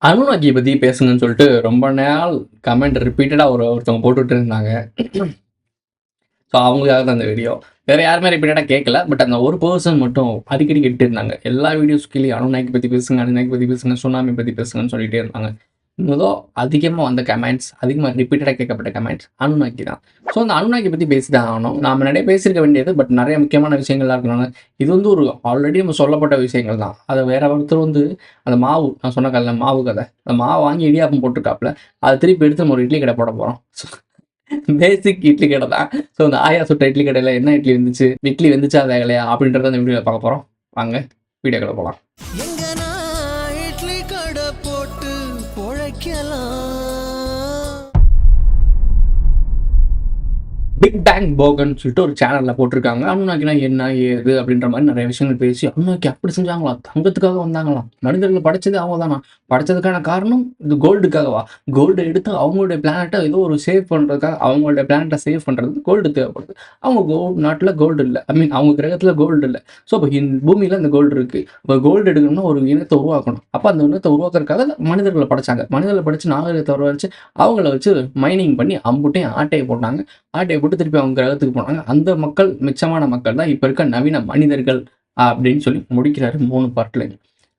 அனுநோக்கிய பத்தி பேசுங்கன்னு சொல்லிட்டு ரொம்ப நாள் கமெண்ட் ரிப்பீட்டடா ஒருத்தவங்க போட்டுட்டு இருந்தாங்க. ஸோ அவங்களுக்காக தான் அந்த வீடியோ. வேற யாருமே ரிப்பீட்டடா கேட்கல. பட் அந்த ஒரு பெர்சன் மட்டும் அடிக்கடி கேட்டுட்டே இருந்தாங்க. எல்லா வீடியோஸ் கீழயும் அனுநாயகி பத்தி பேசுங்க, அனுநாயகி பத்தி பேசுங்க, சுனாமி பத்தி பேசுங்கன்னு சொல்லிட்டே இருந்தாங்க. அதிகமா வந்த கமெண்ட்ஸ், அதிகமா ரிப்பீட்டடா கேட்கப்பட்ட கமெண்ட்ஸ் அனுநாயகி தான். ஸோ அந்த அனுநாயகி பத்தி பேசி தான் ஆகணும். நாம நிறைய பேசியிருக்க வேண்டியது, பட் நிறைய முக்கியமான விஷயங்கள்லாம் இருக்கனால, இது ஒரு ஆல்ரெடி நம்ம சொல்லப்பட்ட விஷயங்கள் தான். அத வேற ஒருத்தர் அந்த மாவு நான் சொன்ன கதைல மாவு கதை. அந்த மாவு வாங்கி இடியாப்பம் போட்டுருக்காப்ல. அத திருப்பி எடுத்து நம்ம ஒரு இட்லி கடை போட போறோம். பேசிக் இட்லி கடை தான். ஸோ அந்த ஆயா சுட்ட இட்லி கடையில என்ன இட்லி இருந்துச்சு? இட்லி வெந்துச்சா வேகலையா? அப்படின்றத அந்த வீடியோல பார்க்க போறோம். வாங்க வீடியோக்குள்ள போலாம். இட்லி கடை போட்டு பொழைக்கலாம். பிக் பேங் போகன்னு சொல்லிட்டு ஒரு சேனல்ல போட்டிருக்காங்க. அனுநாக்கினா என்ன ஏது அப்படின்ற மாதிரி நிறைய விஷயங்கள் பேசி, அனுநாக்கி அப்படி செஞ்சாங்களா? தங்கத்துக்காக வந்தாங்களாம். மனிதர்கள் படைச்சது அவங்க தானா? படைச்சதுக்கான காரணம் இது கோல்டுக்காகவா? கோல்டு எடுத்து அவங்களுடைய பிளானட்டை ஏதோ ஒரு சேவ் பண்றதுக்காக, அவங்களுடைய பிளானட்டை சேவ் பண்றதுக்கு கோல்டு தேவைப்படுது. அவங்க நாட்டுல கோல்டு இல்ல. ஐ மீன் அவங்க கிரகத்துல கோல்டு இல்ல. ஸோ அப்போ பூமியில அந்த கோல்டு இருக்கு. இப்போ கோல்டு எடுக்கணும்னா ஒரு இனத்தை உருவாக்கணும். அப்ப அந்த இனத்தை உருவாக்குறதுக்காக மனிதர்களை படைச்சாங்க. மனிதர்களை படைச்சு நாகரிகத்தை உருவாச்சு அவங்கள வச்சு மைனிங் பண்ணி அம்புட்டையும் ஆட்டையை போட்டாங்க. ஆட்டையை போட்டு திருப்பி அவங்க கிரகத்துக்கு போனாங்க. அந்த மக்கள் மிச்சமான மக்கள் தான் இப்ப இருக்க நவீன மனிதர்கள் அப்படின்னு சொல்லி முடிக்கிறாரு 3 பார்ட்ல.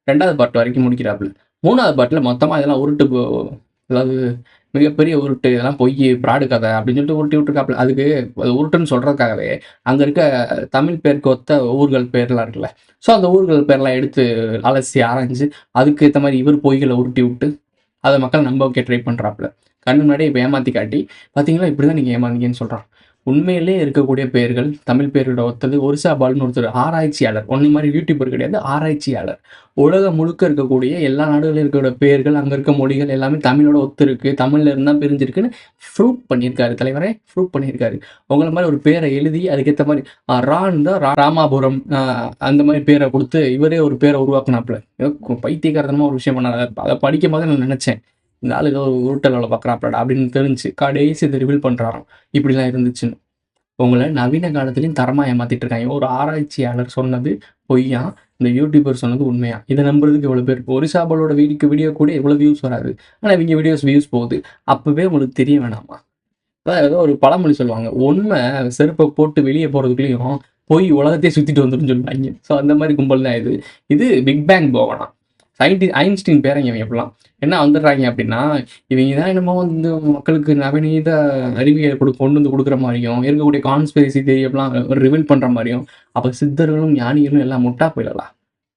2வது பார்ட் வரைக்கும் முடிக்கிறாப்புல. 3வது பார்ட்ல மொத்தமா இதெல்லாம் உருட்டு அதாவது மிகப்பெரிய உருட்டு, இதெல்லாம் பொய், பிராடு கதை அப்படின்னு சொல்லிட்டு உருட்டி விட்டுருக்காப்புல. அதுக்கு அது உருட்டுன்னு சொல்றதுக்காகவே அங்க இருக்க தமிழ் பேருக்கு ஒத்த ஊர்கள் பேர்லாம் இருக்குல்ல. ஸோ அந்த ஊர்கள் பேர்லாம் எடுத்து அலசி ஆராய்ஞ்சு அதுக்கு ஏத்த மாதிரி இவர் பொய்களை உருட்டி விட்டு அதை மக்கள் நம்ப வைக்க ட்ரை பண்றாப்புல. கண்ணு முன்னாடியே இப்போ ஏமாத்தி காட்டி, பார்த்தீங்களா இப்படிதான் நீங்க ஏமாந்தீங்கன்னு சொல்றான். உண்மையிலே இருக்கக்கூடிய பெயர்கள், தமிழ் பெயர்களோட ஒத்தது ஒரிசா பாலுன்னு ஒருத்தர் ஆராய்ச்சியாளர். உன்னை மாதிரி யூடியூபர் கிடையாது, ஆராய்ச்சியாளர். உலகம் முழுக்க இருக்கக்கூடிய எல்லா நாடுகளிலும் இருக்கக்கூடிய பெயர்கள், அங்க இருக்க மொழிகள் எல்லாமே தமிழோட ஒத்து இருக்கு. தமிழ்ல இருந்து தான் பிரிஞ்சிருக்குன்னு ப்ரூவ் பண்ணியிருக்காரு தலைவரே, ப்ரூவ் பண்ணியிருக்காரு. உங்கள மாதிரி ஒரு பேரை எழுதி அதுக்கேத்த மாதிரி ரான்னு தான் ராமாபுரம் அந்த மாதிரி பேரை குடுத்து இவரே ஒரு பேரை உருவாக்குனாப்புல. ஏதோ பைத்தியக்காரத்தனமா ஒரு விஷயம் பண்ணாரு. அத படிக்கும்போது நான் நினைச்சேன். இந்த ஆளு ஏதோ ஒரு உருட்டல் வேலை பார்க்குறாப்லடா அப்படின்னு தெரிஞ்சு கடைசி இதை ரிவீல் பண்றாராம். இப்படிலாம் இருந்துச்சுன்னு. உங்கள நவீன காலத்திலயும் தரமா ஏமாத்திட்டு இருக்காங்க. ஒரு ஆராய்ச்சியாளர் சொன்னது பொய்யா, இந்த யூடியூபர் சொன்னது உண்மையா? இதை நம்புறதுக்கு இவ்வளவு பேர். ஒரிசா பாலோட வீடியோ கூட இவ்வளவு வியூஸ் வராது. ஆனா இவங்க வியூஸ் போகுது. அப்பவே உங்களுக்கு தெரிய வேணாமா? அதான் ஏதோ ஒரு பழமொழி சொல்லுவாங்க. உண்மை செருப்பை போட்டு வெளியே போறதுக்குள்ளேயும் பொய் உலகத்தையே சுத்திட்டு வந்துடும் சொல்லுவாங்க. ஸோ அந்த மாதிரி கும்பல் தான் இது. இது பிக் பேங் போகனா. ஐன்ஸ்டீன் பேரங்க இவங்க எப்படிலாம் என்ன வந்துடுறாங்க அப்படின்னா, இவங்க தான் என்னமோ மக்களுக்கு நவநீத அறிவியலை கொண்டு வந்து கொடுக்குற மாதிரியும், இருக்கக்கூடிய கான்ஸ்பிரசி தியரி அப்படிலாம் ரிவீல் பண்ற மாதிரியும், அப்ப சித்தர்களும் ஞானிகளும் எல்லாம் முட்டா போயிடலாம்.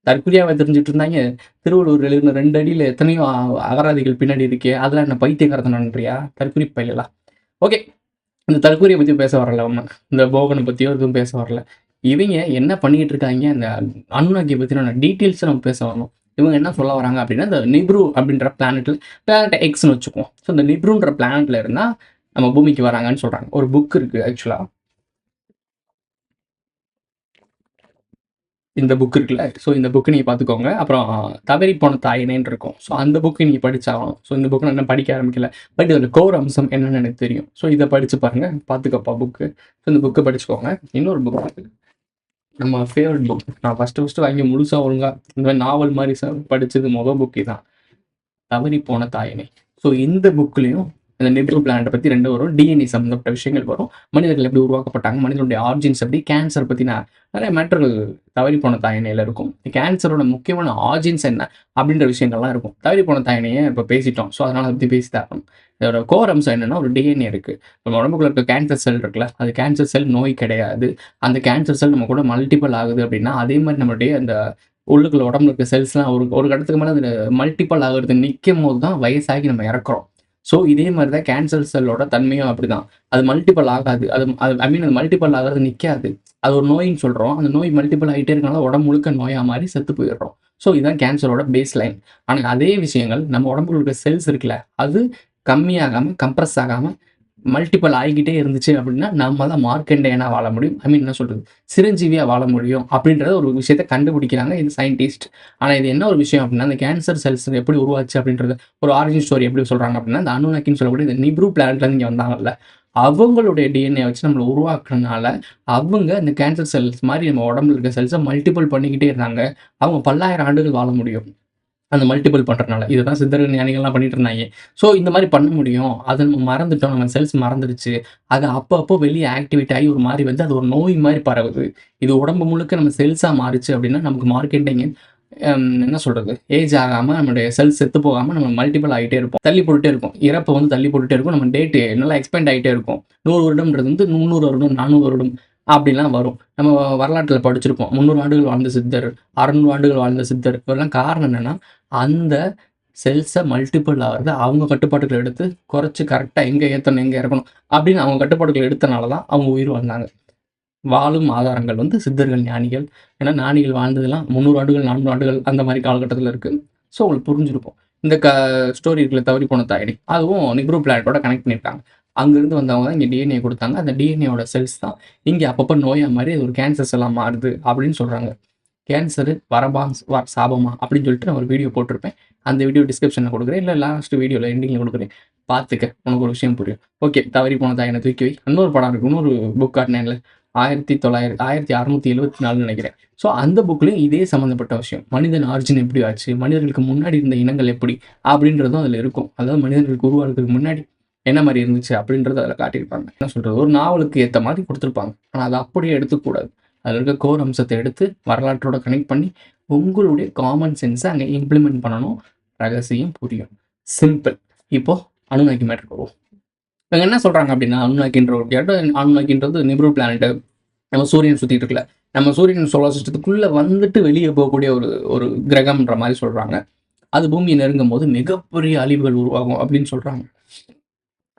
தற்குறியாவை தெரிஞ்சுட்டு இருந்தாங்க. திருவள்ளுவர் எழுதின 2 அடியில எத்தனையோ அகராதிகள் பின்னாடி இருக்கே, அதெல்லாம் என்ன பைத்தியக்காரத்தனன்றியா? தற்குறி பயிலலாம். ஓகே. இந்த தற்கூரியை பத்தி பேச வரல ஒண்ணு. இந்த போகனை பத்தியோ எதுவும் பேச வரல. இவங்க என்ன பண்ணிட்டு இருக்காங்க, அந்த அனுநாக்கிய பத்தின டீட்டெயில்ஸ் நம்ம பேச வரணும். இவங்க என்ன சொல்ல வராங்க அப்படின்னா, இந்த நிப்ரு அப்படின்ற பிளானட் எக்ஸ்ன்னு வச்சுக்குவோம். ஸோ இந்த நிப்ருன்ற பிளானட்ல இருந்தா நம்ம பூமிக்கு வராங்கன்னு சொல்றாங்க. ஒரு புக் இருக்கு ஆக்சுவலா. இந்த புக் இருக்குல்ல. ஸோ இந்த புக் நீங்க பார்த்துக்கோங்க. அப்புறம் தவறி போன தாயினேன்னு இருக்கும். ஸோ அந்த புக் நீங்க படிச்சாகணும். ஸோ இந்த புக் நான் இன்னும் படிக்க ஆரம்பிக்கல. பட் இதோட கோர் அம்சம் என்னன்னு எனக்கு தெரியும். ஸோ இதை படிச்சு பாருங்க. பார்த்துக்கப்பா புக்கு. ஸோ இந்த புக்கை படிச்சுக்கோங்க. இன்னொரு புக் இருக்கு. நம்ம ஃபேவரட் புக். நான் ஃபர்ஸ்ட் வாங்கி முழுசா ஒழுங்கா இந்த மாதிரி நாவல் மாதிரி படிச்சது புக் தான். தவறி போன தாயினை. ஸோ இந்த புக்லையும் இந்த நிப்ரு பிளானட்டை பற்றி 2 வரும். டிஎன்ஏ சம்மந்தப்பட்ட விஷயங்கள் வரும். மனிதர்கள் எப்படி உருவாக்கப்பட்டாங்க, மனிதனுடைய ஆர்ஜின்ஸ் எப்படி, கேன்சர் பற்றின நிறைய மேட்டர்கள் தவறி போன தாயினையில் இருக்கும். கேன்சரோட முக்கியமான ஆர்ஜின்ஸ் என்ன அப்படின்ற விஷயங்கள்லாம் இருக்கும். தவறி போன தாயினையை இப்போ பேசிட்டோம். ஸோ அதனால் அதை பற்றி பேசி தரணும். இதோட கோர் அம்சம் என்னன்னா, ஒரு டிஎன்ஏ இருக்குது. நம்ம உடம்புக்குள்ள இருக்க கேன்சர் செல் இருக்குல்ல, அது கேன்சர் செல் நோய் கிடையாது. அந்த கேன்சர் செல் நம்ம கூட மல்டிபிள் ஆகுது அப்படின்னா, அதே மாதிரி நம்மளுடைய அந்த உள்ளுக்குள்ள உடம்புல இருக்க செல்ஸ்லாம் ஒரு கட்டத்துக்கு மேலே அது மல்டிபிள் ஆகுறது நிற்கும் போது தான் வயசாகி நம்ம இறக்குறோம். ஸோ இதே மாதிரி தான் கேன்சர் செல்லோட தன்மையும் அப்படிதான். அது மல்டிபிள் ஆகாது. அது அது ஐ மீன் அது மல்டிபிள் ஆகிறது நிற்காது. அது ஒரு நோயின்னு சொல்கிறோம். அந்த நோய் மல்டிபிள் ஆகிட்டே இருக்கனால உடம்பு முழுக்க நோயாக மாதிரி செத்து போயிடுறோம். ஸோ இதுதான் கேன்சரோட பேஸ் லைன். ஆனால் அதே விஷயங்கள் நம்ம உடம்புல இருக்க செல்ஸ் இருக்குல்ல, அது கம்மியாகாமல் கம்ப்ரஸ் ஆகாமல் மல்டிபிள் ஆகிக்கிட்டே இருந்துச்சு அப்படின்னா நம்ம தான் மார்க்கண்டேயனா வாழ முடியும். ஐ மீன் என்ன சொல்றது, சிரஞ்சீவியா வாழ முடியும் அப்படின்றத ஒரு விஷயத்தை கண்டுபிடிக்கிறாங்க இது சயின்டிஸ்ட். ஆனால் இது என்ன ஒரு விஷயம் அப்படின்னா, அந்த கேன்சர் செல்ஸ் எப்படி உருவாச்சு அப்படின்றது ஒரு ஆரிஜின் ஸ்டோரி எப்படி சொல்றாங்க அப்படின்னா, இந்த அனுநாக்கின்னு சொல்லக்கூடிய இந்த நிப்ரு பிளானட்ல இருந்து இங்கே வந்தாங்கல்ல, அவங்களுடைய டிஎன்ஏ வச்சு நம்மளை உருவாக்குறதுனால அவங்க இந்த கேன்சர் செல்ஸ் மாதிரி நம்ம உடம்புல இருக்க செல்ஸை மல்டிபிள் பண்ணிக்கிட்டே இருந்தாங்க. அவங்க பல்லாயிரம் ஆண்டுகள் வாழ முடியும். அந்த மல்டிபிள் பண்றதுனால. இதுதான் சித்தர்கள், ஞானிகள்லாம் பண்ணிட்டு இருந்தாய்ங்க. ஸோ இந்த மாரி பண்ண முடியும். அத நம்ம மறந்துட்டோம். நம்ம செல்ஸ் மறந்துருச்சு. அது அப்பப்போ வெளிய ஆக்டிவேட் ஆகி ஒரு மாரி வந்து அது ஒரு நோய் மாரி பரவுது. இது உடம்பு முழுக்க நம்ம செல்ஸா மாறுச்சு அப்டின்னா, நமக்கு மார்க்கெட்டிங் என்ன சொல்றது? ஏஜ் ஆகாம நம்முடைய செல்ஸ் செத்து போகாம நம்ம மல்டிபிள் ஆயிட்டே இருப்போம். தள்ளி போட்டுட்டே இருக்கும். இறப்பு வந்து தள்ளி போட்டுட்டே இருக்கும். நம்ம டேட் நல்லா எக்ஸ்பேண்ட் ஆயிட்டே இருக்கும். 100 வருடம்ன்றது வந்து 300 வருடம், 400 வருடம் அப்டிலாம் வரும். நம்ம வரலாற்றில படிச்சிருப்போம். 300 ஆண்டுகள் வாழ்ந்த சித்தர், 600 ஆண்டுகள் வாழ்ந்த சித்தர். இதெல்லாம் காரணம் என்னன்னா, அந்த செல்ஸ மல்டிபிள் ஆகுறத அவங்க கட்டுப்பாட்டுக்குள்ள எடுத்து குறைச்சு கரெக்ட்டா எங்க ஏத்தணும், எங்க இறக்கணும் அப்டின்னு அவங்க கட்டுப்பாட்டுக்குள்ள எடுத்தனால தான் அவங்க உயிர் வாழ்ந்தாங்க. வாழும் ஆதாரங்கள் வந்து சித்தர்கள், ஞானிகள். ஏன்னா ஞானிகள் வாழ்ந்ததெல்லாம் 300 ஆண்டுகள், 400 ஆண்டுகள் அந்த மாரி காலகட்டத்தில இருக்கு. ஸோ உங்களுக்கு புரிஞ்சிருக்கும். இந்த ஸ்டோரி இருக்குல்ல தவறி போன தாயினி. அதுவும் நிக்ரோ பிளானட்டோட கனெக்ட் பண்ணியிருக்காங்க. அங்கருந்து வந்தவங்க தான் இங்க டிஎன்ஏ குடுத்தாங்க. அந்த டிஎன்ஏவோட செல்ஸ் தான் இங்க அப்பப்ப நோயா மாறி அது ஒரு கேன்சர் செல்லா மாறுது அப்படின்னு சொல்றாங்க. கேன்சரு வரமா? சாபமா? அப்படின்னு சொல்லிட்டு நான் ஒரு வீடியோ போட்டிருப்பேன். அந்த வீடியோ டிஸ்கிரிப்ஷன்ல குடுக்குறேன். இல்ல லாஸ்ட் வீடியோல எண்டிங்ல குடுக்குறேன். பார்த்துக்க. உனக்கு ஒரு விஷயம் புரியும். ஓகே. தவறி போன தாயின தூக்கி வை. இன்னொரு படம் இருக்கு. இன்னொரு புக் காட்டுனேன்ல. 1674 நெனைக்கிறேன். ஸோ அந்த புக்லயும் இதே சம்மந்தப்பட்ட விஷயம். மனிதன் ஆரிஜின் எப்படி ஆச்சு? மனிதர்களுக்கு முன்னாடி இருந்த இனங்கள் எப்படி? அப்படின்றதும் அதுல இருக்கும். அதாவது மனிதர்களுக்கு உருவாகுறதுக்கு முன்னாடி என்ன மாரி இருந்துச்சு? அப்படின்றத அதுல காட்டியிருப்பாங்க. என்ன சொல்றது? ஒரு நாவலுக்கு ஏத்த மாரி குடுத்துருப்பாங்க. ஆனா அத அப்படியே எடுத்துக்கக்கூடாது. அதுல இருக்க கோர் அம்சத்த எடுத்து வரலாற்றோட கனெக்ட் பண்ணி, உங்களுடைய காமன் சென்ஸ அங்க இம்ப்ளிமெண்ட் பண்ணணும். ரகசியம் புரியும். சிம்பிள். இப்போ அனுநைக்கு மேட்டருக்கு வருவோம். இவங்க என்ன சொல்றாங்க அப்படின்னா, அனுநைக்கின்ற ஒரு அனுநைக்கின்றது நிப்ரு பிளானட். நம்ம சூரியன் சுத்திட்டு இருக்குல்ல. நம்ம சூரியன் சோலார் சிஸ்டத்துக்குள்ள வந்துட்டு வெளிய போகக்கூடிய ஒரு ஒரு கிரகம்ன்ற மாரி சொல்றாங்க. அது பூமிய நெருங்கும்போது மிகப்பெரிய அழிவுகள் உருவாகும் அப்படின்னு சொல்றாங்க.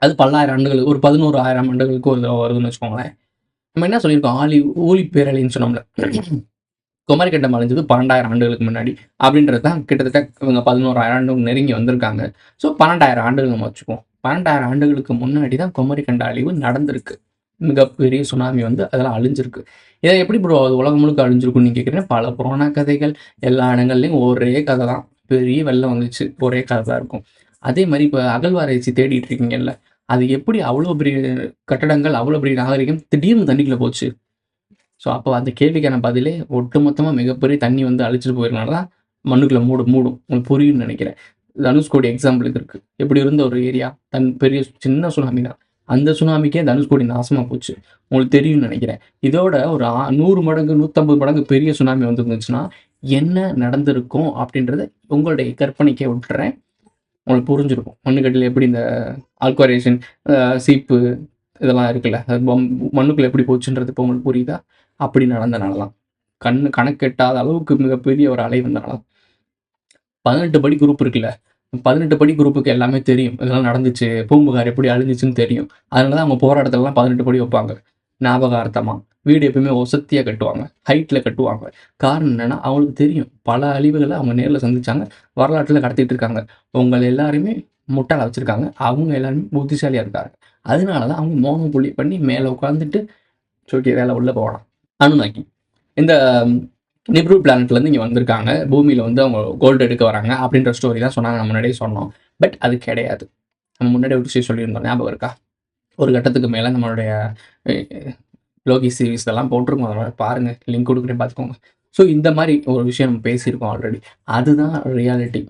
அது பல்லாயிரம் ஆண்டுகள், ஒரு 11,000 ஆண்டுகளுக்கு ஒரு தடவ வருதுன்னு வச்சுக்கோங்களேன். நம்ம என்ன சொல்லியிருக்கோம்? ஊழி பேரலைன்னு சொன்னோம்ல. குமரிக்கண்டம் அழிஞ்சது 12,000 ஆண்டுகளுக்கு முன்னாடி. அப்படின்றது தான் கிட்டத்தட்ட இவங்க 11,000 ஆண்டு நெருங்கி வந்திருக்காங்க. ஸோ 12,000 ஆண்டுகள் நம்ம வச்சுக்குவோம். 12,000 ஆண்டுகளுக்கு முன்னாடி தான் குமரிக்கண்ட அழிவு நடந்திருக்கு. மிகப்பெரிய சுனாமி வந்து அதெல்லாம் அழிஞ்சிருக்கு. இத எப்படி ப்ரோ அது உலகம் முழுக்க அழிஞ்சிருக்கும்னு நீங்க கேட்கிறீங்க. பல புராண கதைகள், எல்லா இடங்கள்லயும் ஒரே கதை தான். பெரிய வெள்ளம் வந்துச்சு. ஒரே கதை தான் இருக்கும். அதே மாரி இப்ப அகழ்வாராய்ச்சி தேடிட்டு இருக்கீங்கல்ல, அது எப்படி அவ்வளோ பெரிய கட்டடங்கள், அவ்வளோ பெரிய நாகரிகம் திடீர்னு தண்ணிக்குள்ள போச்சு? ஸோ, அப்போ அந்த கேள்விக்கான பதிலே ஒட்டுமொத்தமா மிகப்பெரிய தண்ணி வந்து அழிச்சிட்டு போயிருக்கனால தான் மண்ணுக்குள்ள மூடும். உங்களுக்கு புரியும்னு நெனைக்கிறேன். தனுஷ்கோடி எக்ஸாம்பிள் இது இருக்கு. எப்படி இருந்த ஒரு ஏரியா, பெரிய சின்ன சுனாமி தான். அந்த சுனாமிக்கே தனுஷ்கோடி நாசமா போச்சு. உங்களுக்கு தெரியும்னு நெனைக்கிறேன். இதோட ஒரு 100 மடங்கு, 150 மடங்கு பெரிய சுனாமி வந்திருந்துச்சுன்னா, என்ன நடந்திருக்கும் அப்படின்றத உங்களுடைய கற்பனைக்கே விட்டுர்றேன். உங்களுக்கு புரிஞ்சிருக்கும். மண்ணுக்கடியில எப்படி இந்த ஆல்குவாரேஷன், சீப்பு இதெல்லாம் இருக்குல்ல. அது மண்ணுக்குள்ள எப்படி போச்சுன்றது இப்போ உங்களுக்கு புரியுதா? அப்படி நடந்தனால தான். கணக்கெட்டாத அளவுக்கு மிகப்பெரிய ஒரு அலை வந்தனால தான். 18 படி குரூப் இருக்குல்ல. 18 படி குரூப்புக்கு எல்லாமே தெரியும். இதெல்லாம் நடந்துச்சு. பூம்புகார் எப்படி அழிஞ்சுச்சுன்னு தெரியும். அதனால தான் அவங்க போற இடத்துலலாம் 18 படி வைப்பாங்க. ஞாபகார்த்தமா. வீடு எப்பயுமே ஒசத்தியா கட்டுவாங்க. ஹைட்ல கட்டுவாங்க. காரணம் என்னன்னா, அவங்களுக்கு தெரியும். பல அழிவுகள அவங்க நேர்ல சந்திச்சாங்க. வரலாற்றுல கடத்திட்டு இருக்காங்க. உங்கள எல்லாரையுமே முட்டாளா வச்சிருக்காங்க. அவங்க எல்லாருமே புத்திசாலியா இருக்காங்க. அதனால தான் அவங்க மோனோபொலி பண்ணி மேல உட்கார்ந்துட்டு, ஓகே வேல உள்ள போகலாம். அனுநகி. இந்த நிப்ரு பிளானட்லேருந்து இங்க வந்திருக்காங்க. பூமியில வந்து அவங்க கோல்டு எடுக்க வராங்க. அப்படின்ற ஸ்டோரி தான் சொன்னாங்க. நம்ம முன்னாடியே சொன்னோம். பட் அது கிடையாது. நம்ம முன்னாடியே ஒரு விஷயம் சொல்லியிருந்தோம். ஞாபகம் இருக்கா? ஒரு கட்டத்துக்கு மேல நம்மளுடைய எ லோகி சீரிஸ் இதெல்லாம் போட்டிருக்கோம். அதனால பாருங்க. லிங்க் குடுக்குறேன் பார்த்துக்கோங்க. ஸோ இந்த மாரி ஒரு விஷயம் நம்ம பேசியிருக்கோம் ஆல்ரெடி. அதுதான் ரியாலிட்டி.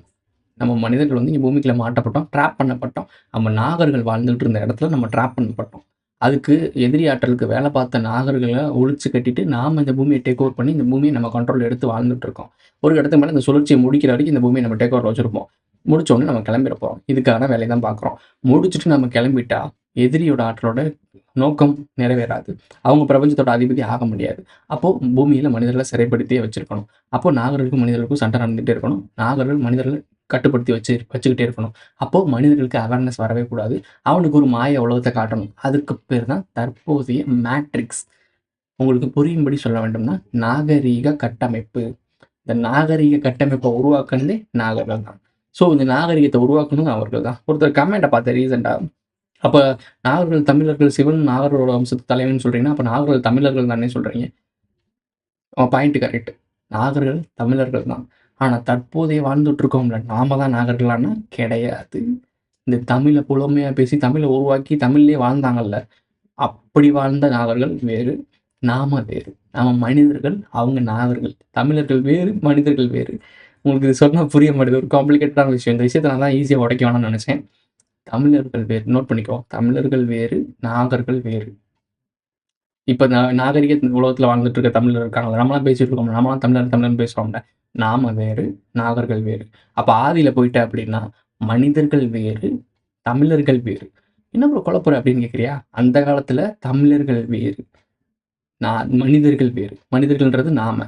நம்ம மனிதர்கள் வந்து இங்க பூமிக்குள்ள மாட்டப்பட்டோம். ட்ராப் பண்ணப்பட்டோம். நம்ம நாகர்கள் வாழ்ந்துட்டு இருந்த இடத்துல நம்ம ட்ராப் பண்ணப்பட்டோம். அதுக்கு எதிரி ஆற்றலுக்கு வேலை பார்த்த நாகர்கள ஒழிச்சு கட்டிட்டு, நாம இந்த பூமிய டேக் ஓவர் பண்ணி, இந்த பூமிய நம்ம கண்ட்ரோல்ல எடுத்து வாழ்ந்துட்டு இருக்கோம். ஒரு கட்டத்துக்கு மேல இந்த சுழற்சிய முடிக்கிற வரைக்கும் இந்த பூமிய நம்ம டேக் ஓவர்ல வச்சிருப்போம். முடிச்ச உடனே நம்ம கிளம்பிற போறோம். இதுக்கான வேலைய தான் பார்க்குறோம். முடிச்சுட்டு நம்ம கிளம்பிட்டா, எதிரியோட ஆற்றலோட நோக்கம் நிறைவேறாது. அவங்க பிரபஞ்சத்தோட அதிபதி ஆக முடியாது. அப்போ பூமியில மனிதர்கள சிறைப்படுத்தியே வச்சிருக்கணும். அப்போ நாகர்களுக்கும் மனிதர்களுக்கும் சண்டை நடந்துட்டே இருக்கணும். நாகர்கள் மனிதர்கள கட்டுப்படுத்தி வச்சுக்கிட்டே இருக்கணும். அப்போ மனிதர்களுக்கு அவேர்னஸ் வரவே கூடாது. அவனுக்கு ஒரு மாய உலகத்த காட்டணும். அதுக்கு பேர் தான் தற்போதைய மேட்ரிக்ஸ். உங்களுக்கு புரியும்படி சொல்ல வேண்டும்னா, நாகரீக கட்டமைப்பு. இந்த நாகரீக கட்டமைப்ப உருவாக்குனதே நாகர்கள் தான். ஸோ இந்த நாகரீகத்த உருவாக்குனதும் அவர்கள் தான். ஒருத்தர் கமெண்ட்ட பார்த்தேன் ரீசென்ட்டா. அப்ப நாகர்கள், தமிழர்கள், சிவன் நாகர்களோட வம்சத்து தலைவன்னு சொல்றீங்கன்னா, அப்ப நாகர்கள் தமிழர்கள் தானே சொல்றீங்க? Point correct. நாகர்கள் தமிழர்கள் தான். ஆனா தற்போதைய வாழ்ந்துட்டு இருக்கோம்ல, நாம தான் நாகர்களான்னா கிடையாது. இந்த தமிழ புலமையா பேசி, தமிழ உருவாக்கி, தமிழ்லயே வாழ்ந்தாங்கல்ல, அப்படி வாழ்ந்த நாகர்கள் வேறு, நாம வேறு. நாம மனிதர்கள், அவங்க நாகர்கள். தமிழர்கள் வேறு, மனிதர்கள் வேறு. உங்களுக்கு இது சொன்னா புரிய மாட்டேங்குது. ஒரு காம்ப்ளிகேட்டடான விஷயம். இந்த விஷயத்த நான் தான் ஈஸியா உடைக்க வேணாம்னு நெனச்சேன். தமிழர்கள் வேறு. நோட் பண்ணிக்கோ. தமிழர்கள் வேறு, நாகர்கள் வேறு. இப்ப நாகரிக உலகத்துல வாழ்ந்துட்டு இருக்க தமிழர் இருக்காங்கல்ல. நம்மலாம் பேசிட்டு இருக்கோம்ல. நம்மலாம் தமிழர் தமிழர்ன்னு பேசுறோம்ல. நாம வேறு, நாகர்கள் வேறு. அப்ப ஆதியில போயிட்ட அப்படின்னா, மனிதர்கள் வேறு, தமிழர்கள் வேறு. என்ன ப்ரோ குழப்புற அப்படின்னு கேட்கிறியா? அந்த காலத்துல தமிழர்கள் வேறு, மனிதர்கள் வேறு. மனிதர்கள்ன்றது நாம.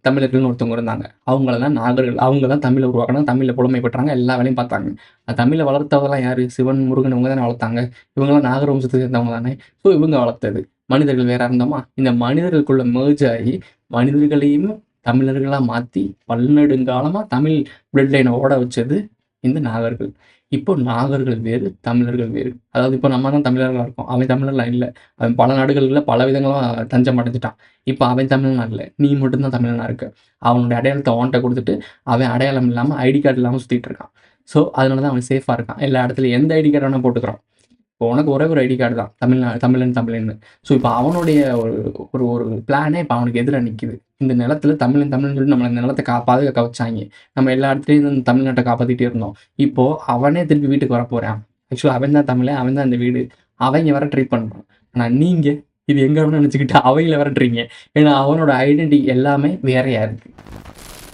தமிழர்கள்னு ஒருத்தவங்க இருந்தாங்க. அவங்கள தான் நாகர்கள். அவங்க தான் தமிழ உருவாக்குனாங்க. தமிழ்ல புலமை பெற்றாங்க. எல்லா வேலையும் பார்த்தாங்க. தமிழ வளர்த்தவங்கலாம் யாரு? சிவன், முருகன் இவங்க தானே வளர்த்தாங்க. இவங்கலாம் நாகர் வம்சத்தை சேர்ந்தவங்க தானே. ஸோ இவங்க வளர்த்தது. மனிதர்கள் வேற இருந்தோமா? இந்த மனிதர்களுக்குள்ள மெர்ஜ் ஆகி மனிதர்களையும் தமிழர்களா மாத்தி பல்நெடுங்காலமா தமிழ் பிளட் லைன ஓட வச்சது இந்த நாகர்கள். இப்போ நாகர்கள் வேறு, தமிழர்கள் வேறு. அதாவது இப்போ நம்ம தான் தமிழர்களா இருக்கோம். அவன் தமிழர்களா இல்ல. அவன் பல நாடுகள்ல பல விதங்களா தஞ்சம் அடைஞ்சுட்டான். இப்ப அவன் தமிழனா இல்ல. நீ மட்டும் தான் தமிழனா இருக்க. அவனுடைய அடையாளத்த உன்ட்ட குடுத்துட்டு, அவன் அடையாளம் இல்லாம ஐடி கார்ட் இல்லாம சுத்திட்டு இருக்கான். ஸோ, அதனால தான் அவன் சேஃபா இருக்கான். எல்லா இடத்துலயும் எந்த ஐடி கார்ட் வேணா போட்டுக்கிறான். இப்போ உனக்கு ஒரே ஒரு ஐடி கார்டு தான். தமிழன்னு. ஸோ, இப்ப அவனுடைய ஒரு ஒரு ஒரு பிளானே இப்ப அவனுக்கு எதிரா நிக்குது. இந்த நிலத்துல தமிழ்ன்னு சொல்லி நம்மள இந்த நிலத்த பாதுகாக்க வச்சாய்ங்க. நம்ம எல்லா இடத்துலயும் இந்த தமிழ்நாட்ட காப்பாத்திட்டே இருந்தோம். இப்போ அவனே திருப்பி வீட்டுக்கு வரப்போறான். ஆக்சுவலா அவன் தான் தமிழன். அவன் தான் இந்த வீடு. அவய்ங்க வேற ட்ரை பண்றான். ஆனா நீங்க இது எங்க வேணும்னு நினைச்சுக்கிட்டு அவங்கள விரட்டுறீங்க. ஏன்னா அவனோட ஐடென்டிட்டி எல்லாமே வேறையா இருக்கு.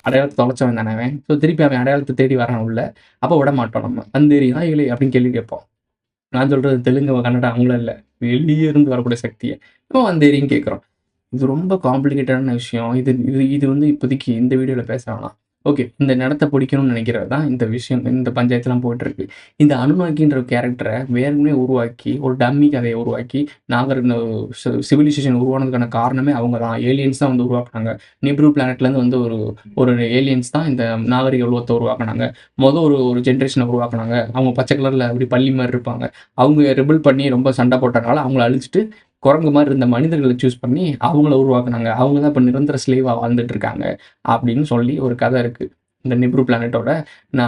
அடையாளத்த தொலைச்சவன் தானே அவன். ஸோ திருப்பி அவன் அடையாளத்த தேடி வரான் உள்ள. அப்ப விடமாட்டோம் நம்ம. "வந்தேரி நாய்களே" அப்படின்னு கேள்வி கேட்போம். நான் சொல்றது தெலுங்கு, கன்னடா அவங்களும் இல்ல. வெளிய இருந்து வரக்கூடிய சக்திய. இப்போ வந்தேரின்னு கேட்கிறோம். இது ரொம்ப காம்ப்ளிகேட்டடான விஷயம். இது இது இது வந்து இப்போதைக்கு இந்த வீடியோல பேச வேணாம். ஓகே. இந்த நிலத்த பிடிக்கணும்னு நினைக்கிறது தான் இந்த விஷயம். இந்த பஞ்சாயத்துலாம் போயிட்டுருக்கு. இந்த அனுநாக்கின்ற கேரக்டர வேணும்னே உருவாக்கி, ஒரு டம்மி கதைய உருவாக்கி, இந்த சிவிலைசேஷன் உருவானதுக்கான காரணமே அவங்க தான். ஏலியன்ஸ் தான் வந்து உருவாக்குனாங்க. நிப்ரு பிளானட்லேருந்து வந்து ஒரு ஒரு ஏலியன்ஸ் தான் இந்த நாகரிக உலகத்த உருவாக்குனாங்க. ஒரு ஒரு ஜெனரேஷன உருவாக்குனாங்க. அவங்க பச்சை கலர்ல அப்படி பல்லி மாரி இருப்பாங்க. அவங்க ரெபெல் பண்ணி ரொம்ப சண்டை போட்டனால அவங்கள அழிச்சுட்டு குரங்கு மாரி இருந்த மனிதர்கள சூஸ் பண்ணி அவங்கள உருவாக்குனாங்க. அவங்க தான் இப்ப நிரந்தர ஸ்லேவா வாழ்ந்துட்டு இருக்காங்க. அப்படின்னு சொல்லி ஒரு கதை இருக்கு. இந்த நிப்ரு பிளானட்டோட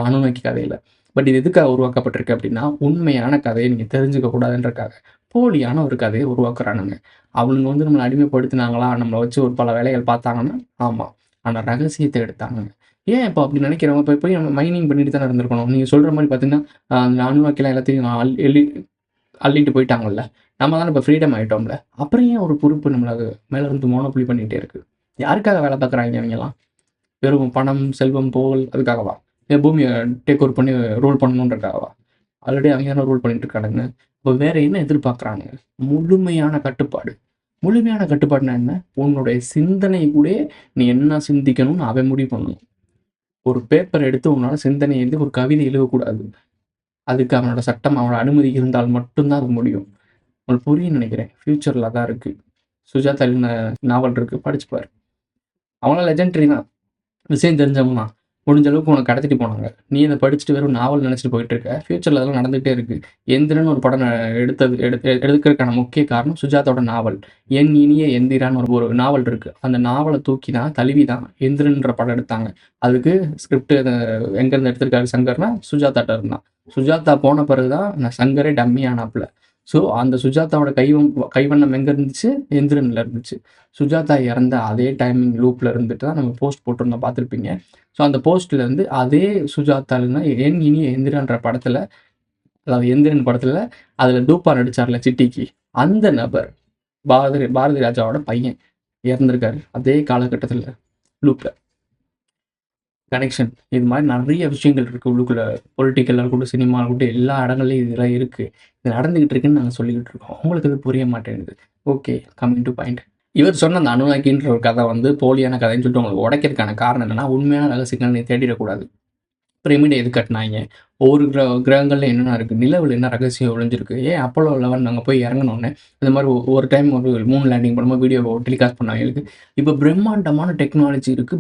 அனுநோக்கி கதையில. பட் இது எதுக்காக உருவாக்கப்பட்டிருக்கு அப்படின்னா, உண்மையான கதைய நீங்க தெரிஞ்சுக்க கூடாதுன்றதுக்காக. போலியான ஒரு கதைய உருவாக்குறானுங்க. அவனுங்க வந்து நம்மள அடிமைப்படுத்துனாங்களா? நம்மள வச்சு ஒரு பல வேலைகள் பார்த்தாங்கன்னா, ஆமா. ஆனா ரகசியத்த எடுத்தாங்கங்க. ஏன் இப்ப அப்படி நினைக்கிறவங்க இப்ப போய் நம்ம மைனிங் பண்ணிட்டு தானே இருந்திருக்கணும். நீங்க சொல்ற மாரி பார்த்தீங்கன்னா, அந்த அனுநோக்கிலாம் எல்லாத்தையும் அள்ளிட்டு போயிட்டாங்கல்ல. நம்ம தானே இப்ப ஃப்ரீடம் ஆயிட்டோம்ல. அப்புறம் ஏன் ஒரு பொறுப்பு நம்மள மேல இருந்து மோனோபோலி பண்ணிட்டே இருக்கு? யாருக்காக வேலை பார்க்குறாய்ங்க இவைங்கலாம்? வெறும் பணம், செல்வம், புகழ் அதுக்காகவா? இல்ல பூமிய டேக் ஓவர் பண்ணி ரூல் பண்ணணுன்றதுக்காகவா? ஆல்ரெடி அவைங்க தானே ரூல் பண்ணிட்டு இருக்கானுங்க. அப்ப வேற என்ன எதிர்பார்க்குறானுங்க? முழுமையான கட்டுப்பாடு. முழுமையான கட்டுப்பாடுனா என்ன? உன்னுடைய சிந்தனை கூடயே நீ என்ன சிந்திக்கணும்னு அவன் முடிவு பண்ணணும். ஒரு பேப்பர் எடுத்து உன்னால சிந்தனை எழுதி ஒரு கவிதை எழுதக்கூடாது. அதுக்கு அவனோட சட்டம், அவனோட அனுமதி இருந்தால் மட்டும் தான் அது முடியும். உங்களுக்கு புரியும்னு நெனைக்கிறேன். ஃபியூச்சர்ல அதான் இருக்கு. சுஜாதா எழுதின நாவல் இருக்கு. படிச்சு பாரு. அவங்கலாம் லெஜெண்டரி தான். விஷயம் தெரிஞ்சவங்க தான். முடிஞ்ச அளவுக்கு உனக்கு கடத்திட்டு போனாங்க. நீ அத படிச்சுட்டு வெறும் நாவல் நெனச்சுட்டு போயிட்டு இருக்க. ஃபியூச்சர்ல அதெல்லாம் நடந்துகிட்டே இருக்கு. எந்திரன் ஒரு படம் எடுக்கறதுக்கான முக்கிய காரணம் சுஜாதாவோட நாவல். என் இனிய எந்திரான்னு ஒரு நாவல் இருக்கு. அந்த நாவல தூக்கி தான் தழுவி தான் எந்திரன்ற படம் எடுத்தாங்க. அதுக்கு ஸ்கிரிப்ட் எங்கேருந்து எடுத்திருக்காரு சங்கர்னா, சுஜாதாட்ட இருந்து தான். சுஜாதா போன பிறகு தான் சங்கரே டம்மி ஆனாப்ல. ஸோ அந்த சுஜாதாவோட கைவண்ணம் எங்க இருந்துச்சு? எந்திரன்ல இருந்துச்சு. சுஜாதா இறந்த அதே டைமிங் லூப்ல இருந்துட்டு தான் நம்ம போஸ்ட் போட்டிருந்தோம் பார்த்துருப்பீங்க. ஸோ அந்த போஸ்ட்ல இருந்து அதே சுஜாதான்னா என் இனிய எந்திரன்ற படத்துல, அதாவது எந்திரன் படத்துல அதுல டூப்பா நடிச்சார்ல சிட்டிக்கு, அந்த நபர் பாரதி ராஜாவோட பையன் இறந்திருக்காரு. அதே காலகட்டத்துல லூப்ல. கனெக்ஷன். இது மாரி நெறைய விஷயங்கள் இருக்கு உள்ளுக்குள்ள. பொலிட்டிக்கலா இருக்கட்டும், சினிமா இருக்கட்டும், எல்லா இடங்கள்லயும் இதெல்லாம் இருக்கு. இது நடந்துகிட்டு இருக்குன்னு நாங்க சொல்லிக்கிட்டு இருக்கோம். உங்களுக்கு இது புரிய மாட்டேங்குது. ஓகே. Coming to point. இவர் சொன்ன அந்த அனுநாக்கின்ற ஒரு கதை வந்து போலியான கதைன்னு சொல்லிட்டு உங்களுக்கு உடைக்கிறதுக்கான காரணம் என்னன்னா, உண்மையான ரகசியங்கள நீ தேடிறக்கூடாது. பிரமிட எதுக்கு கட்டுனாய்ங்க? ஒவ்வொரு கிரகங்கள்ல என்னென்ன இருக்கு? நிலவுல என்ன ரகசியம் ஒளிஞ்சிருக்கு? ஏன் அப்போலோ 11 அங்க போய் இறங்குனோனே, இந்த மாரி ஒரு டைம் ஒரு மூன் லேண்டிங் பண்ணும்போது வீடியோ டெலிகாஸ்ட் பண்ணாய்ங்களுக்கு. இப்ப பிரம்மாண்டமான டெக்னாலஜி இருக்கு.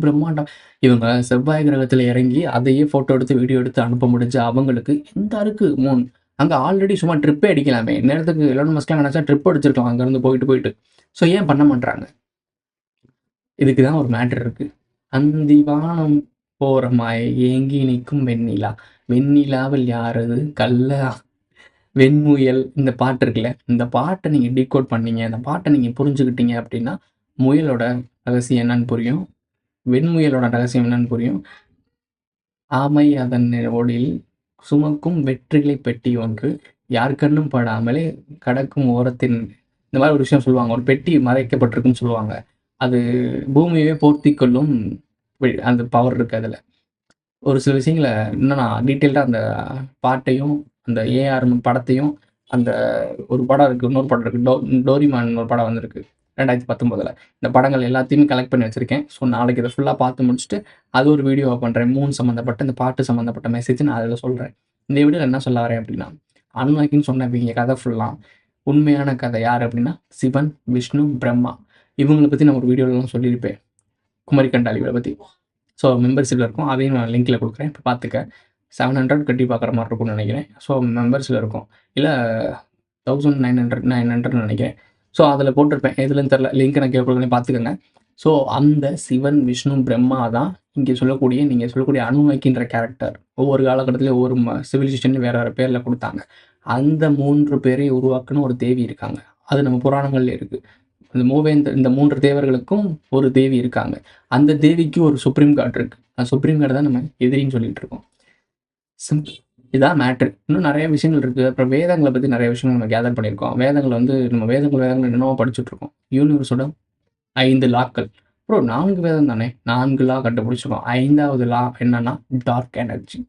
இவங்க செவ்வாய் கிரகத்துல இறங்கி, அதையே ஃபோட்டோ எடுத்து, வீடியோ எடுத்து அனுப்ப முடிஞ்ச அவங்களுக்கு, இந்த இருக்கு மூன். அங்க ஆல்ரெடி சும்மா ட்ரிப்பே அடிக்கலாமே! இந்நேரத்துக்கு எலான் மஸ்க்லாம் நெனச்சா ட்ரிப் அடிச்சிருக்கலாம் அங்கருந்து போயிட்டு. ஸோ ஏன் பண்ண மாட்றாங்க? இதுக்கு தான் ஒரு மேட்டர் இருக்கு. "அந்திவானம் ஓரமாய் ஏங்கி நிற்கும் வெண்ணிலா, வெண்ணிலாவில் யாரது கல்லா வெண்முயல்" இந்த பாட்டு இருக்குல்ல, இந்த பாட்ட நீங்க டீகோட் பண்ணீங்க, இந்த பாட்ட நீங்க புரிஞ்சுக்கிட்டீங்க அப்டின்னா, முயலோட ரகசியம் என்னன்னு புரியும். வெண்முயலோட ரகசியம் என்னன்னு புரியும். ஆமை அதன் ஓடில் சுமக்கும் வெற்றிலை பெட்டி ஒன்று யார் கண்ணும் படாமலே கடக்கும் ஓரத்தின் இந்த மாதிரி ஒரு விஷயம் சொல்லுவாங்க. ஒரு பெட்டி மறைக்கப்பட்டிருக்குன்னு சொல்லுவாங்க. அது பூமியவே போர்த்திக் கொள்ளும் அந்த பவர் இருக்கு அதுல. ஒரு சில விஷயங்கள இன்னும் நான் டீட்டெயில்டா அந்த பாட்டையும், அந்த ஏஆர் படத்தையும், அந்த ஒரு படம் இருக்கு. இன்னொரு படம் இருக்கு. டோரிமான் ஒரு படம் வந்திருக்கு. 2019ல. இந்த படங்கள் எல்லாத்தையுமே கலெக்ட் பண்ணி வச்சிருக்கேன். ஸோ நாளைக்கு இத ஃபுல்லா பார்த்து முடிச்சுட்டு, அது ஒரு வீடியோவா பண்றேன். சம்மந்தப்பட்ட இந்த பாட்டு சம்மந்தப்பட்ட மெசேஜ் நான் அதில சொல்றேன். இந்த வீடியோல என்ன சொல்ல வரேன் அப்டின்னா, அனுநாக்கின்னு சொன்னவய்ங்க கதை ஃபுல்லா உண்மையான கதை யார் அப்டின்னா, சிவன், விஷ்ணு, பிரம்மா. இவங்கள பத்தி நான் ஒரு வீடியோலலாம் சொல்லியிருப்பேன். குமரி கண்டால் இவர பத்தி. ஸோ மெம்பர்ஷிப்ல இருக்கும். அதையும் நான் லிங்க்ல குடுக்குறேன். போய் பார்த்துக்க. 700 கட்டி பார்க்குற மாரி இருக்கும்னு நெனைக்கிறேன். ஸோ மெம்பர்ஸ்ல இருக்கும். இல்ல 1900 நெனைக்கிறேன். ஸோ அதில போட்டிருப்பேன். எதுலன்னு தெரியல. லிங்க் நான் கீழ குடுக்குறேன் பார்த்துக்கங்க. ஸோ அந்த சிவன், விஷ்ணு, பிரம்மா தான் இங்க சொல்லக்கூடிய நீங்க சொல்லக்கூடிய அனுநக்கின்ற கேரக்டர். ஒவ்வொரு காலகட்டத்திலயும் ஒவ்வொரு சிவிலைசேஷன் வேற வேற பேர்ல குடுத்தாங்க. அந்த 3 பேரையும் உருவாக்குன ஒரு தேவி இருக்காங்க. அது நம்ம புராணங்கள்ல இருக்கு. இந்த 3 தேவர்களுக்கும் ஒரு தேவி இருக்காங்க. அந்த தேவிக்கு ஒரு சுப்ரீம் காட் இருக்கு. அந்த சுப்ரீம் காட் தான் நம்ம எதிரின்னு சொல்லிட்டு இருக்கோம். சிம்பிள். இதான் மேட்ரு. இன்னும் நெறைய விஷயங்கள் இருக்கு. அப்புறம் வேதங்கள பத்தி நெறைய விஷயங்கள் நம்ம கேதர் பண்ணியிருக்கோம். வேதங்கள வந்து நம்ம வேதங்கள் என்னென்னமோ படிச்சுட்டு இருக்கோம். யூனிவர்ஸோட 5 லாக்கள். ப்ரோ 4 வேதம் தானே. 4 லா கண்டுபிடிச்சிருக்கோம். 5வது லா என்னன்னா டார்க் எனர்ஜி.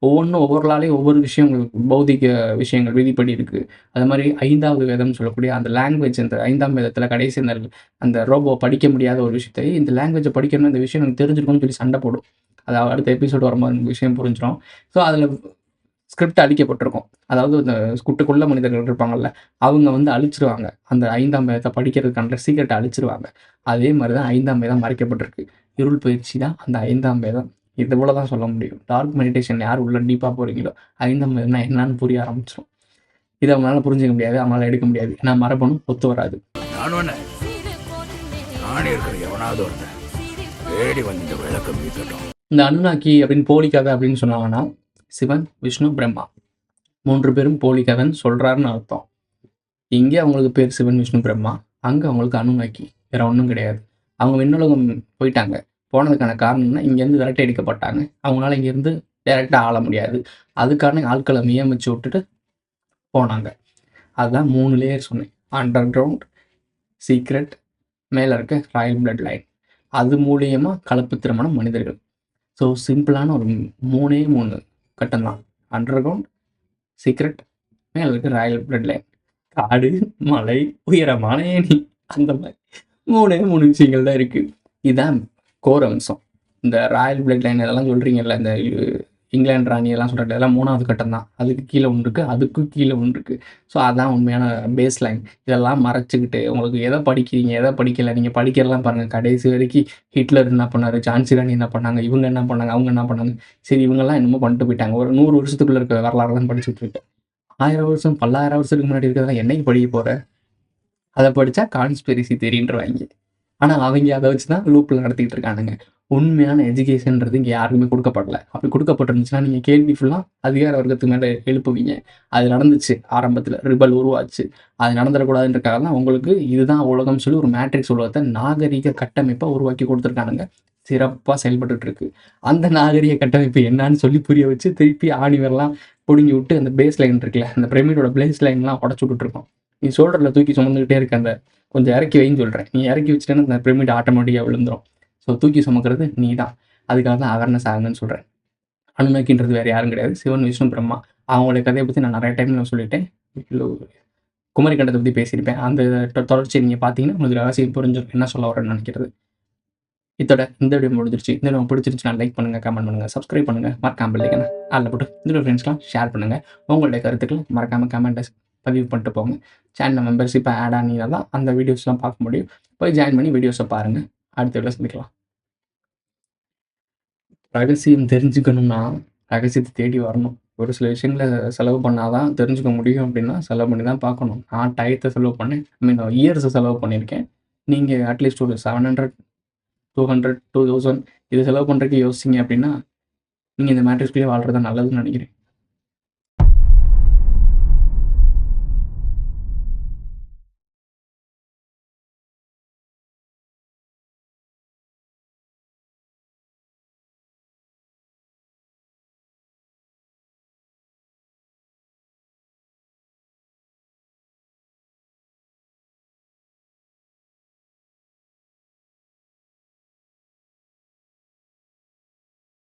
ஒவ்வொன்னும் ஒவ்வொரு லாலயும் ஒவ்வொரு விஷயங்கள் பௌதிக விஷயங்கள் விதிப்படி இருக்கு. அது மாரி 5வது வேதம்னு சொல்லக்கூடிய அந்த லாங்குவேஜ் அந்த 5ஆம் வேதத்தில கடைசி அந்த ரோபோ படிக்க முடியாத ஒரு விஷயத்த இந்த லாங்குவேஜ படிக்கணும்னா இந்த விஷயம் எனக்கு தெரிஞ்சிருக்கும்னு சொல்லி சண்ட போடும். அது அடுத்த எபிசோட் வரும்போது இந்த விஷயம் புரிஞ்சிரும். ஸோ அதில ஸ்கிரிப்ட் அழிக்கப்பட்டிருக்கும். அதாவது இந்த குட்டுக்குள்ள மனிதர்கள் இருப்பாங்கல்ல, அவங்க வந்து அழிச்சிருவாங்க. அந்த 5ஆம் வேதத்த படிக்கிறதுக்கான சீக்ரெட்ட அழிச்சிருவாங்க. அதே மாரி தான் 5ஆம் வேதம் மறைக்கப்பட்டிருக்கு. இருள் பயிற்சி தான் அந்த 5ஆம் வேதம். இது போல தான் சொல்ல முடியும். டார்க் மெடிடேஷன் யார் உள்ள டீப்பா போறீங்களோ, 5ஆம் வேதம்னா என்னன்னு புரிய ஆரம்பிச்சுரும். இத அவங்களால புரிஞ்சுக்க முடியாது. அவங்களால எடுக்க முடியாது. ஏன்னா மரபணு ஒத்து வராது. இந்த அனுநாக்கி அப்படின்னு போலி கதை அப்படின்னு சொன்னாங்கன்னா, சிவன், விஷ்ணு, பிரம்மா 3 பேரும் போலி கதைன்னு சொல்றாருன்னு அர்த்தம். இங்கே அவங்களுக்கு பேர் சிவன், விஷ்ணு, பிரம்மா. அங்க அவங்களுக்கு அனுநாக்கி. வேற ஒண்ணும் கிடையாது. அவங்க விண்ணுலகம் போயிட்டாங்க. போனதுக்கான காரணம் என்ன? இங்கேருந்து விரட்டி அடிக்கப்பட்டாங்க. அவங்களால இங்கேருந்து டைரக்ட்டா ஆள முடியாது. அதுக்கான ஆட்கள நியமிச்சு விட்டுட்டு போனாங்க. அதுதான் 3 லேயர் சொன்னேன். அண்டர் கிரவுண்ட், சீக்ரெட், மேல இருக்க ராயல் பிளட் லைன். அது மூலியமா கலப்பு திருமணம் மனிதர்கள். ஸோ சிம்பிளான ஒரு 3 கட்டம் தான். அண்டர் கிரவுண்ட், சீக்ரெட், மேல இருக்க ராயல் பிளட் லைன். காடு, மலை, உயரமான ஏணி. அந்த மாரி 3 விஷயங்கள் தான் இருக்கு. இதுதான் கோர் அம்சம். இந்த ராயல் பிளட் லைன் இதெல்லாம் சொல்றீங்கல்ல, இந்த இங்கிலாந்து ராணி எல்லாம் சொல்றாங்க. இதெல்லாம் 3வது கட்டம் தான். அதுக்கு கீழ ஒண்ணு இருக்கு. அதுக்கும் கீழ ஒண்ணு இருக்கு. ஸோ அதான் உண்மையான பேஸ் லைன். இதெல்லாம் மறைச்சுக்கிட்டு உங்களுக்கு எத படிக்கிறீங்க, எத படிக்கல. நீங்க படிக்கிறதெல்லாம் பாருங்க. கடைசி வரைக்கும் ஹிட்லர் என்ன பண்ணாரு, ஜான்சி ராணி என்ன பண்ணாங்க, இவங்க என்ன பண்ணாங்க, அவங்க என்ன பண்ணாங்க. சரி இவங்கலாம் என்னமோ பண்ணிட்டு போயிட்டாங்க. ஒரு 100 வருஷத்துக்குள்ள இருக்க வரலாறு தான் படிச்சுட்டு இருக்கேன். 1000 வருஷம், பல்லாயிரம் வருஷத்துக்கு முன்னாடி இருக்கிறதெல்லாம் என்னைக்கு படிக்க போற? அத படிச்சா கான்ஸ்பிரசி தியரின்றுவாய்ங்க. ஆனா, அவைங்க அத வச்சு தான் லூப்ல நடத்திக்கிட்டு இருக்கானுங்க. உண்மையான எஜுகேஷன்றது இங்க யாருக்குமே குடுக்கப்படல. அப்படி குடுக்கப்பட்டிருந்துச்சுன்னா, நீங்க கேள்வி ஃபுல்லா அதிகார வர்க்கத்து மேல எழுப்புவீங்க. அது நடந்துச்சு ஆரம்பத்துல. ரிபல் உருவாச்சு. அது நடந்துறக்கூடாதுன்றக்காக தான் உங்களுக்கு இதுதான் உலகம்னு சொல்லி ஒரு மேட்ரிக்ஸ் உலகத்த நாகரீக கட்டமைப்பா உருவாக்கி குடுத்துருக்கானுங்க. சிறப்பா செயல்பட்டுட்டு இருக்கு. அந்த நாகரீக கட்டமைப்பு என்னான்னு சொல்லி புரிய வச்சு, திருப்பி ஆணிவேர்லாம் புடுங்கி விட்டு, அந்த பேஸ் லைன் இருக்குல்ல, அந்த பிரமிடோட பேஸ் லைன்லாம் உடைச்சு விட்டுட்டு இருக்கோம். நீ ஷோல்டர்ல தூக்கி சுமந்துகிட்டே இருக்க அந்த கொஞ்சம் இறக்கி வைன்னு சொல்றேன். நீ இறக்கி வச்சுட்டேன்னா அந்த பிரமிட் ஆட்டோமேட்டிக்கா விழுந்துரும். ஸோ தூக்கி சுமக்கிறது நீ தான். அதுக்காக தான் அவேர்னஸ் ஆகுங்கன்னு சொல்றேன். அனுநக்கின்றது வேற யாரும் கிடையாது. சிவன், விஷ்ணு, பிரம்மா. அவங்களுடைய கதைய பத்தி நான் நெறைய டைம் நான் சொல்லிட்டேன். குமரி கண்டத்த பத்தி பேசியிருப்பேன். அந்த தொடர்ச்சிய நீங்க பார்த்தீங்கன்னா, உங்களுக்கு ரகசியம் புரிஞ்சிரும். என்ன சொல்ல வரேன்னு நெனைக்கிறது. இத்தோட இந்த வீடியோ முடிஞ்சிருச்சு. இந்த வீடியோ பிடிச்சிருந்துச்சுன்னா லைக் பண்ணுங்க, கமெண்ட் பண்ணுங்க, சப்ஸ்கிரைப் பண்ணுங்க. மறக்காம பெல் ஐகான ஆல்ல போட்டு இந்த ஃப்ரெண்ட்ஸ்லாம் ஷேர் பண்ணுங்க. உங்களுடைய கருத்துக்கள மறக்காம கமெண்ட்ல பதிவு பண்ணிட்டு போங்க. சேனல் மெம்பர்ஷிப்பா ஆட் ஆனீங்கன்னா தான் அந்த வீடியோஸ்லாம் பார்க்க முடியும். போய் ஜாயின் பண்ணி வீடியோஸ பாருங்க. அடுத்த வீடியோல சந்திக்கலாம். ரகசியம் தெரிஞ்சுக்கணும்னா, ரகசியத்த தேடி வரணும். ஒரு சில விஷயங்கள செலவு பண்ணா தான் தெரிஞ்சுக்க முடியும் அப்டின்னா, செலவு பண்ணி தான் பார்க்கணும். நான் டயத்த செலவு பண்ணேன். ஐ மீன் இயர்ஸ செலவு பண்ணியிருக்கேன். நீங்க அட்லீஸ்ட் ஒரு 700, 200, 2000 இது செலவு பண்றதுக்கு யோசிச்சீங்க அப்டின்னா, நீங்க இந்த மேட்ரிக்ஸ்குள்ளேயே வாழ்றது தான் நல்லதுன்னு நெனைக்கிறேன்.